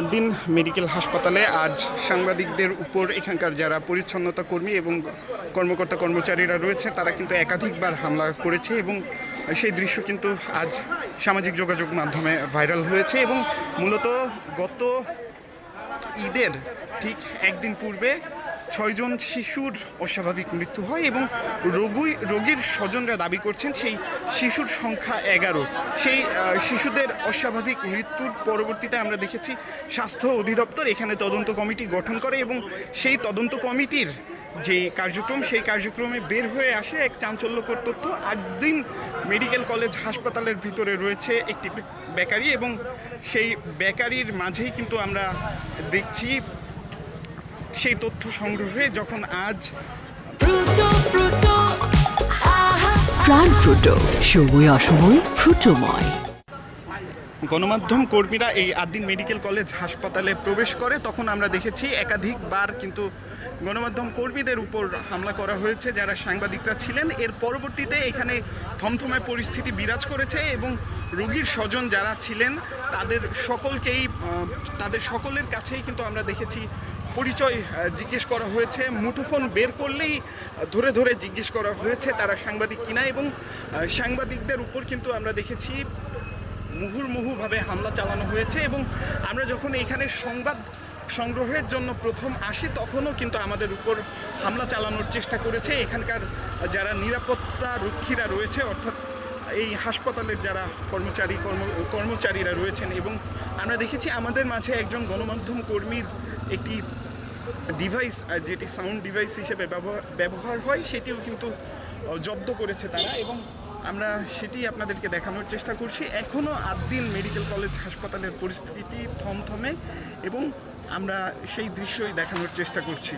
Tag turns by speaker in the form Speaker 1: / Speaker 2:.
Speaker 1: Ad-din medical হাসপাতালে আজ সাংবাদিকদের উপর এখানকার যারা পরিচ্ছন্নতা কর্মী এবং কর্মকর্তা কর্মচারীরা রয়েছে তারা কিন্তু একাধিকবার হামলা করেছে এবং সেই দৃশ্য কিন্তু আজ সামাজিক যোগাযোগ মাধ্যমে ভাইরাল হয়েছে। এবং মূলত গত ঈদের ঠিক একদিন পূর্বে 6 জন শিশুর অস্বাভাবিক মৃত্যু হয় এবং রোগীর স্বজনরা দাবি করছেন সেই শিশুর সংখ্যা 11। সেই শিশুদের অস্বাভাবিক মৃত্যুর পরবর্তীতে আমরা দেখেছি স্বাস্থ্য অধিদপ্তর এখানে তদন্ত কমিটি গঠন করে এবং সেই তদন্ত কমিটির যে কার্যক্রম সেই কার্যক্রমে বের হয়ে আসে এক চাঞ্চল্যকর তথ্য। আদ্দিন মেডিকেল কলেজ হাসপাতালের ভিতরে রয়েছে একটি বেকারি এবং সেই বেকারির মাঝেই কিন্তু আমরা দেখছি সেই তথ্য সংগ্রহে যখন আজ
Speaker 2: প্রাণ ফ্রুটো সময় অসময় ফ্রুটোময়
Speaker 1: গণমাধ্যম কর্মীরা এই আদ্দিন মেডিকেল কলেজ হাসপাতালে প্রবেশ করে তখন আমরা দেখেছি একাধিকবার কিন্তু গণমাধ্যম কর্মীদের উপর হামলা করা হয়েছে যারা সাংবাদিকরা ছিলেন। এর পরবর্তীতে এখানে থমথমে পরিস্থিতি বিরাজ করেছে এবং রোগীর স্বজন যারা ছিলেন তাদের সকলের কাছেই কিন্তু আমরা দেখেছি পরিচয় জিজ্ঞেস করা হয়েছে, মুঠোফোন বের করলেই ধরে ধরে জিজ্ঞেস করা হয়েছে তারা সাংবাদিক কিনা এবং সাংবাদিকদের উপর কিন্তু আমরা দেখেছি মুহুর্মুহুভাবে হামলা চালানো হয়েছে। এবং আমরা যখন এখানে সংবাদ সংগ্রহের জন্য প্রথম আসি তখনও কিন্তু আমাদের উপর হামলা চালানোর চেষ্টা করেছে এখানকার যারা নিরাপত্তা রক্ষীরা রয়েছে, অর্থাৎ এই হাসপাতালের যারা কর্মচারীরা রয়েছেন। এবং আমরা দেখেছি আমাদের মাঝে একজন গণমাধ্যম কর্মীর একটি ডিভাইস যেটি সাউন্ড ডিভাইস হিসেবে ব্যবহার হয় সেটিও কিন্তু জব্দ করেছে তারা এবং আমরা সেটি আপনাদেরকে দেখানোর চেষ্টা করছি। এখনও আদ্দিন মেডিকেল কলেজ হাসপাতালের পরিস্থিতি থমথমে এবং আমরা সেই দৃশ্যই দেখানোর চেষ্টা করছি।